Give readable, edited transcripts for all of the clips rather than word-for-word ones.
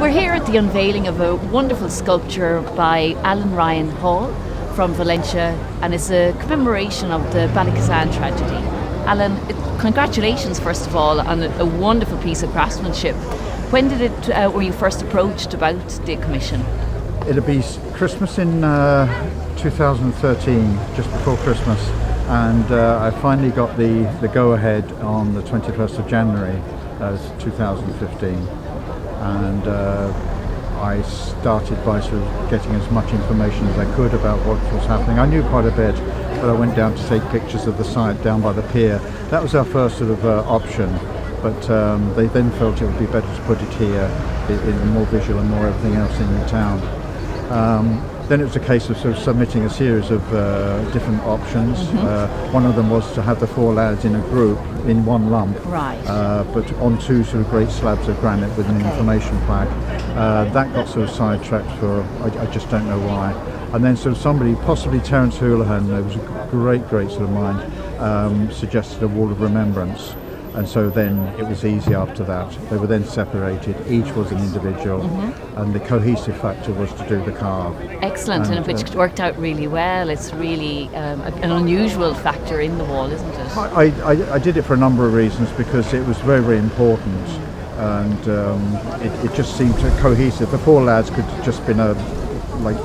We're here at the unveiling of a wonderful sculpture by Alan Ryan Hall from Valencia, and it's a commemoration of the Bachem tragedy. Alan, congratulations first of all on a wonderful piece of craftsmanship. When were you first approached about the commission? It'll be Christmas in 2013, just before Christmas, and I finally got the go-ahead on the 21st of January 2015, and I started by sort of getting as much information as I could about what was happening. I knew quite a bit, but I went down to take pictures of the site down by the pier. That was our first sort of option, but they then felt it would be better to put it here in more visual and more everything else in the town. Then it was a case of sort of submitting a series of different options. One of them was to have the four lads in a group in one lump, but on two sort of great slabs of granite with an information plaque. That got sort of sidetracked for I just don't know why. And then sort of somebody, possibly Terence Houlihan, there was a great sort of mind, suggested a wall of remembrance. And so then it was easy after that. They were then separated, each was an individual, and the cohesive factor was to do the car. Excellent, and which worked out really well. It's really an unusual factor in the wall, isn't it? I did it for a number of reasons, because it was very important, and it just seemed cohesive. The four lads could have just been like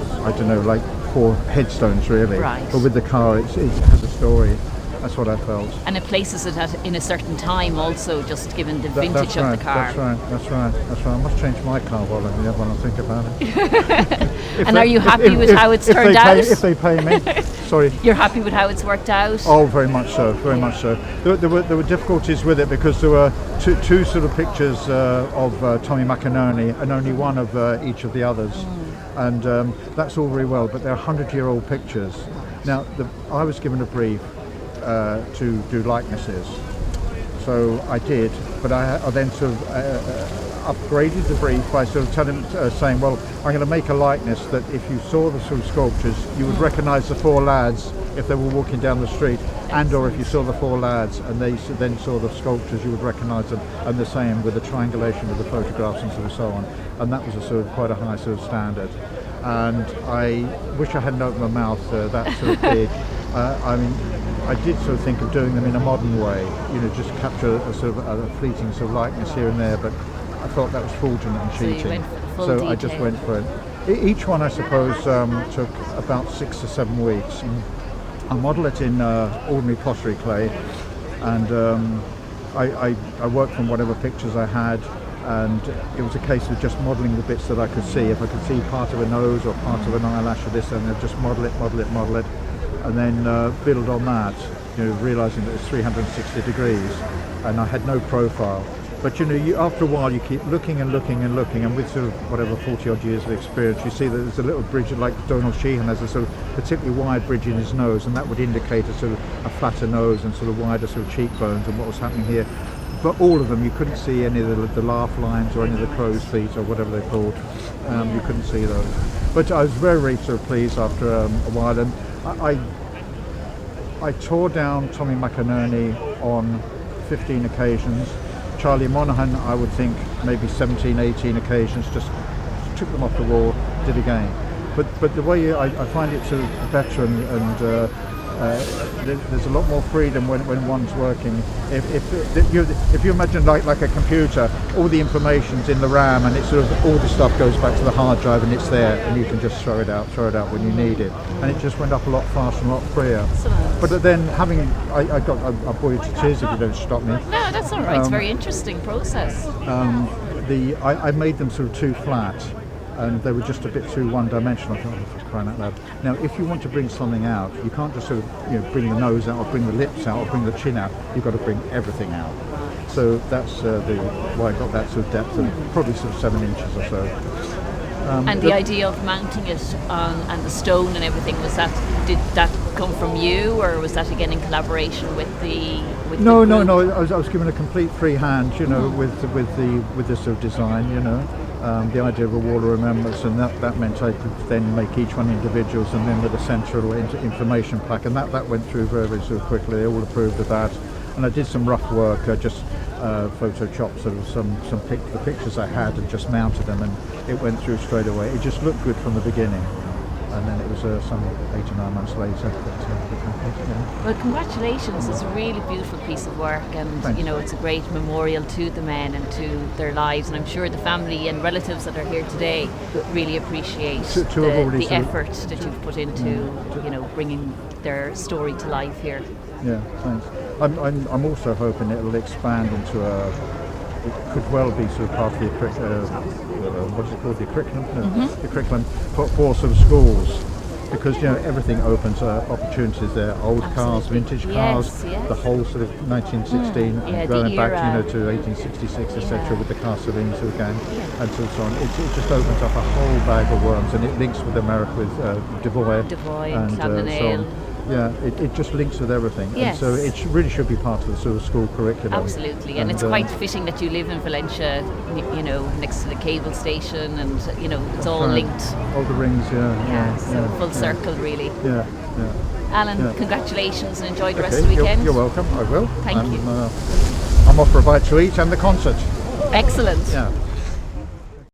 four headstones really, but with the car it has a story. That's what I felt. And it places it in a certain time also, just given the vintage of the car. That's right. I must change my car when I think about it. Are you happy with how it's turned out? If they pay me. Sorry. You're happy with how it's worked out? Oh, very much so, much so. There were difficulties with it, because there were two sort of pictures of Tommy McInerney and only one of each of the others. And that's all very well, but they're 100-year-old pictures. Now, I was given a brief to do likenesses, so I did, but I then sort of upgraded the brief by sort of saying, well, I'm going to make a likeness that if you saw the sort of sculptures, you would recognise the four lads if they were walking down the street, and or if you saw the four lads and they then saw the sculptures, you would recognise them, and the same with the triangulation of the photographs and sort of so on. And that was a sort of quite a high sort of standard. And I wish I hadn't opened my mouth that sort of big. I did sort of think of doing them in a modern way, just capture a sort of a fleeting sort of likeness here and there, but I thought that was fraudulent and cheating. So I just went for it. Each one, I suppose, took about 6 to 7 weeks. I model it in ordinary pottery clay, and I worked from whatever pictures I had, and it was a case of just modelling the bits that I could see. If I could see part of a nose or part of an eyelash or this, and I'd just model it, and then build on that, realising that it's 360 degrees, and I had no profile. But after a while you keep looking, and with sort of whatever 40 odd years of experience, you see that there's a little bridge, like Donald Sheehan has a sort of particularly wide bridge in his nose, and that would indicate a sort of a flatter nose and sort of wider sort of cheekbones, and what was happening here. But all of them, you couldn't see any of the laugh lines or any of the crow's feet or whatever they're called. You couldn't see those. But I was very sort of pleased after a while, and I tore down Tommy McInerney on 15 occasions. Charlie Monaghan, I would think maybe 17, 18 occasions, just took them off the wall, did again. But the way I find it sort of better, and there's a lot more freedom when one's working. If you imagine like a computer, all the information's in the RAM, and it's sort of all the stuff goes back to the hard drive, and it's there, and you can just throw it out when you need it, and it just went up a lot faster and a lot freer. Excellent. But then I'll bore you to tears if you don't stop me. No, that's all right. It's a very interesting process. I made them sort of too flat, and they were just a bit too one-dimensional. I thought, oh, for crying out loud. Now, if you want to bring something out, you can't just sort of bring the nose out, or bring the lips out, or bring the chin out. You've got to bring everything out. So that's why I got that sort of depth of probably sort of 7 inches or so. And the idea of mounting it on, and the stone and everything, did that come from you, or was that again in collaboration with the? No. I was given a complete free hand, with this sort of design, the idea of a wall of remembrance, and that meant I could then make each one individuals, and then with a central information plaque, and that went through very, very sort of quickly. They all approved of that, and I did some rough work, just photoshopped sort of the pictures I had and just mounted them, and it went through straight away. It just looked good from the beginning, and then it was some 8 or 9 months later that became complete. Yeah. Well, congratulations! It's a really beautiful piece of work, and Thanks. you know, it's a great memorial to the men and to their lives. And I'm sure the family and relatives that are here today really appreciate the effort that you've put into, you know, bringing their story to life here. Yeah, thanks. I'm also hoping it'll expand into it could well be sort of part of the what is it called, the curriculum? No, the curriculum for sort of schools, because you know everything opens opportunities there. Old cars, vintage cars, yes. the whole sort of 1916, going back to 1866, etc. With the Castle Windsor again, and so on. It just opens up a whole bag of worms, and it links with America, with Devoy and so on. Yeah, it just links with everything, yes. And so it really should be part of the sort of school curriculum. Absolutely, and it's quite fitting that you live in Valencia, you know, next to the cable station, and you know, it's all linked. All the rings, full circle, really. Yeah. Alan, congratulations, and enjoy the rest of the weekend. You're welcome. I will. Thank you. I'm off for a bite to eat and the concert. Excellent. Yeah.